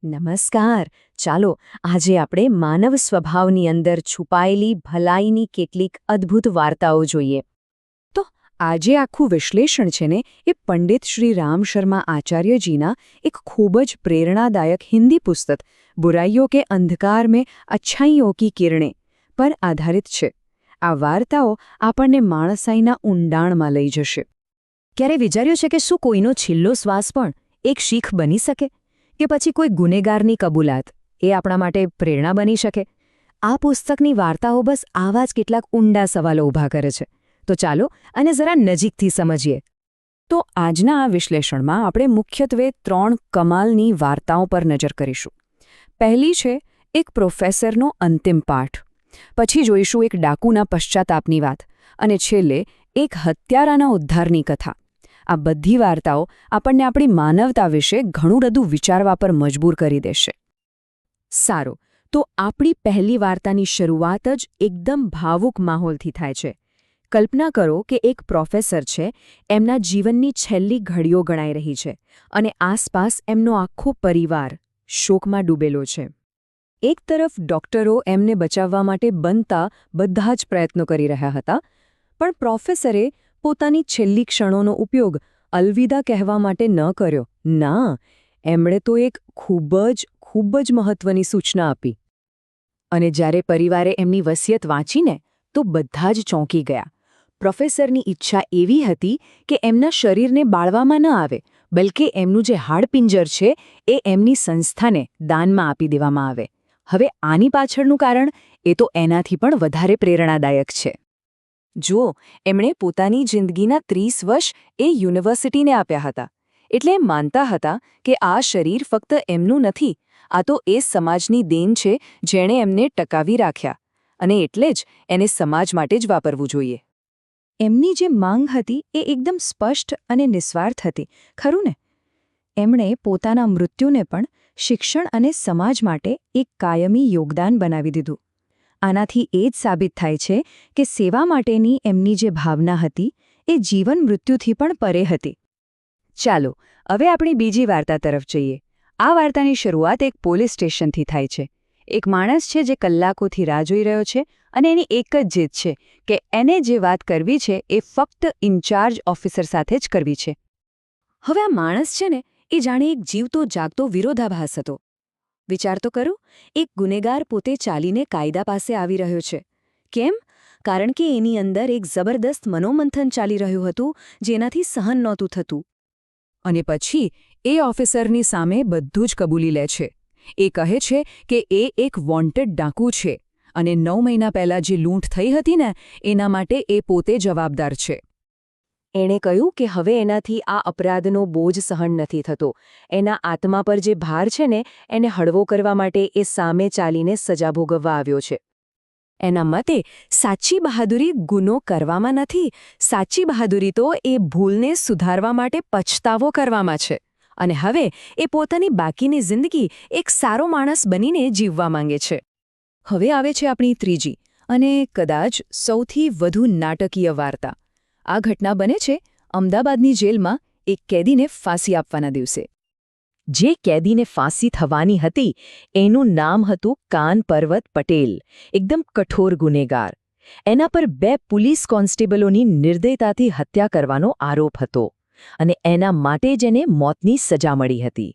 નમસ્કાર. ચાલો આજે આપણે માનવ સ્વભાવની અંદર છુપાયેલી ભલાઈની કેટલીક અદ્ભુત વાર્તાઓ જોઈએ. તો આજે આખું વિશ્લેષણ છે ને એ પંડિત શ્રી રામ શર્મા આચાર્યજીના એક ખૂબ જ પ્રેરણાદાયક હિન્દી પુસ્તક બુરાઈઓ કે અંધકાર મેં અચ્છાઈઓ કી કિરણે પર આધારિત છે. આ વાર્તાઓ આપણને માણસાઈના ઊંડાણમાં લઈ જશે. ક્યારે વિચાર્યું છે કે શું કોઈનો છેલ્લો શ્વાસ પણ એક શીખ બની શકે? કે પછી કોઈ ગુનેગારની કબૂલાત એ આપણા માટે પ્રેરણા બની શકે? આ પુસ્તકની વાર્તાઓ બસ આવા જ કેટલાક ઊંડા સવાલો ઊભા કરે છે. તો ચાલો અને જરા નજીકથી સમજીએ. તો આજના આ વિશ્લેષણમાં આપણે મુખ્યત્વે 3 કમાલની વાર્તાઓ પર નજર કરીશું. પહેલી છે એક પ્રોફેસરનો અંતિમ પાઠ, પછી જોઈશું એક ડાકુના પશ્ચાતાપની વાત, અને છેલ્લે એક હત્યારાના ઉદ્ધારની કથા. આ બધી વાર્તાઓ આપણને આપણી માનવતા વિશે ઘણું બધું વિચારવા પર મજબૂર કરી દેશે. સારું, તો આપણી પહેલી વાર્તાની શરૂઆત જ એકદમ ભાવુક માહોલથી થાય છે. કલ્પના કરો કે એક પ્રોફેસર છે, એમના જીવનની છેલ્લી ઘડીઓ ગણાઈ રહી છે, અને આસપાસ એમનો આખો પરિવાર શોકમાં ડૂબેલો છે. એક તરફ ડોક્ટરો એમને બચાવવા માટે બનતા બધા જ પ્રયત્નો કરી રહ્યા હતા, પણ પ્રોફેસરે પોતાની છેલ્લી ક્ષણોનો ઉપયોગ અલવિદા કહેવા માટે ન કર્યો. ના, એમણે તો એક ખૂબ જ મહત્વની સૂચના આપી. અને જ્યારે પરિવારે એમની વસિયત વાંચીને તો બધા જ ચોંકી ગયા. પ્રોફેસરની ઈચ્છા એવી હતી કે એમના શરીરને બાળવામાં ન આવે, બલકે એમનું જે હાડપિંજર છે એ એમની સંસ્થાને દાનમાં આપી દેવામાં આવે. હવે આની પાછળનું કારણ એ તો એનાથી પણ વધારે પ્રેરણાદાયક છે. જુઓ, એમણે પોતાની જિંદગીના 30 વર્ષ એ યુનિવર્સિટીને આપ્યા હતા. એટલે એમ માનતા હતા કે આ શરીર ફક્ત એમનું નથી, આ તો એ સમાજની દેન છે જેણે એમને ટકાવી રાખ્યા, અને એટલે જ એને સમાજ માટે જ વાપરવું જોઈએ. એમની જે માંગ હતી એ એકદમ સ્પષ્ટ અને નિસ્વાર્થ હતી, ખરું ને? એમણે પોતાના મૃત્યુને પણ શિક્ષણ અને સમાજ માટે એક કાયમી યોગદાન બનાવી દીધું. આનાથી એ જ સાબિત થાય છે કે સેવા માટેની એમની જે ભાવના હતી એ જીવન મૃત્યુથી પણ પરે હતી. ચાલો, હવે આપણી બીજી વાર્તા તરફ જઈએ. આ વાર્તાની શરૂઆત એક પોલીસ સ્ટેશનથી થાય છે. એક માણસ છે જે કલાકોથી રાહ જોઈ રહ્યો છે, અને એની એક જ જીદ છે કે એને જે વાત કરવી છે એ ફક્ત ઇન્ચાર્જ ઓફિસર સાથે જ કરવી છે. હવે આ માણસ છે ને એ જાણે એક જીવતો જાગતો વિરોધાભાસ હતો. વિચાર તો કરો, એક ગુનેગાર પોતે ચાલીને કાયદા પાસે આવી રહ્યો છે. કેમ? કારણ કે એની અંદર એક જબરદસ્ત મનોમંથન ચાલી રહ્યું હતું જેનાથી સહન નહોતું થતું. અને પછી એ ઓફિસરની સામે બધું જ કબૂલી લે છે. એ કહે છે કે એ એક વોન્ટેડ ડાકુ છે, અને 9 મહિના પહેલાં જે લૂંટ થઈ હતી ને એના માટે એ પોતે જવાબદાર છે. એણે કહ્યું કે હવે એનાથી આ અપરાધનો બોજ સહન નથી થતો. એના આત્મા પર જે ભાર છે ને એને હળવો કરવા માટે એ સામે ચાલીને સજા ભોગવવા આવ્યો છે. એના મતે સાચી બહાદુરી ગુનો કરવામાં નથી, સાચી બહાદુરી તો એ ભૂલને સુધારવા માટે પછતાવો કરવામાં છે. અને હવે એ પોતાની બાકીની જિંદગી એક સારો માણસ બનીને જીવવા માંગે છે. હવે આવે છે આપણી ત્રીજી અને કદાચ સૌથી વધુ નાટકીય વાર્તા. આ ઘટના બને છે અમદાવાદની જેલમાં એક કેદીને ફાંસી આપવાના દિવસે. જે કેદીને ફાંસી થવાની હતી એનું નામ હતું કાન પર્વત પટેલ, એકદમ કઠોર ગુનેગાર. એના પર 2 પોલીસ કોન્સ્ટેબલોની નિર્દયતાથી હત્યા કરવાનો આરોપ હતો, અને એના માટે જ એને મોતની સજા મળી હતી.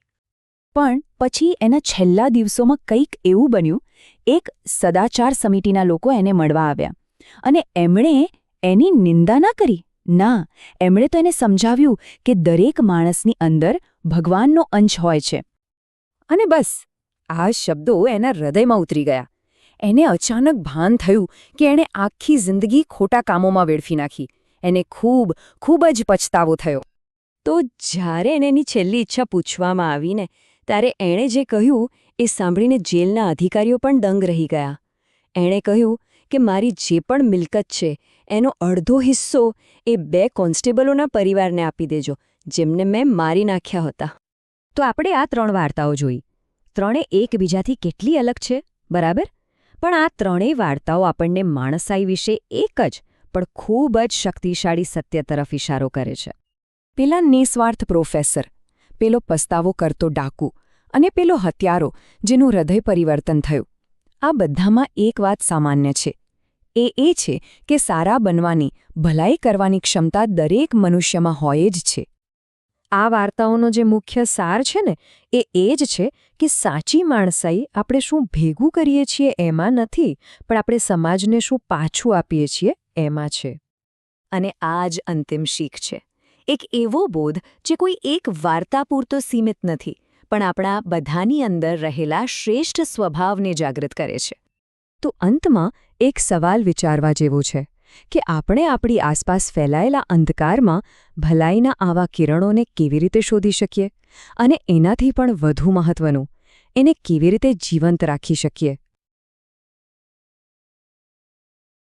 પણ પછી એના છેલ્લા દિવસોમાં કંઈક એવું બન્યું. એક સદાચાર સમિતિના લોકો એને મળવા આવ્યા, અને એમણે એની નિંદા ના કરી. ના, એમણે તો એને સમજાવ્યું કે દરેક માણસની અંદર ભગવાનનો અંશ હોય છે. અને બસ આ શબ્દો એના હૃદયમાં ઉતરી ગયા. એને અચાનક ભાન થયું કે એણે આખી જિંદગી ખોટા કામોમાં વેડફી નાખી. એને ખૂબ જ પછતાવો થયો. તો જ્યારે એને એની છેલ્લી ઈચ્છા પૂછવામાં આવીને ત્યારે એણે જે કહ્યું એ સાંભળીને જેલના અધિકારીઓ પણ દંગ રહી ગયા. એણે કહ્યું કે મારી જે પણ મિલકત છે એનો અડધો હિસ્સો એ 2 કોન્સ્ટેબલોના પરિવારને આપી દેજો, જેમને મેં મારી નાખ્યા હતા. તો આપણે આ 3 વાર્તાઓ જોઈ. ત્રણે એકબીજાથી કેટલી અલગ છે, બરાબર? પણ આ ત્રણેય વાર્તાઓ આપણને માણસાઈ વિશે એક જ પણ ખૂબ જ શક્તિશાળી સત્ય તરફ ઇશારો કરે છે. પેલા નિસ્વાર્થ પ્રોફેસર, પેલો પસ્તાવો કરતો ડાકુ, અને પેલો હત્યારો જેનું હૃદય પરિવર્તન થયું. આ બધામાં એક વાત સામાન્ય છે. એ છે કે સારા બનવાની, ભલાઈ કરવાની ક્ષમતા દરેક મનુષ્યમાં હોય જ છે. આ વાર્તાઓનો જે મુખ્ય સાર છે ને એ જ છે કે સાચી માણસાઈ આપણે શું ભેગું કરીએ છીએ એમાં નથી, પણ આપણે સમાજને શું પાછું આપીએ છીએ એમાં છે. અને આ જ અંતિમ શીખ છે. એક એવો બોધ જે કોઈ એક વાર્તા પૂરતો સીમિત નથી, પણ આપણા બધાની અંદર રહેલા શ્રેષ્ઠ સ્વભાવને જાગૃત કરે છે. તો અંતમાં એક સવાલ વિચારવા જેવો છે કે આપણે આપણી આસપાસ ફેલાયેલા અંધકારમાં ભલાઈના આવા કિરણોને કેવી રીતે શોધી શકીએ અને એનાથી પણ વધુ મહત્વનું, એને કેવી રીતે જીવંત રાખી શકીએ.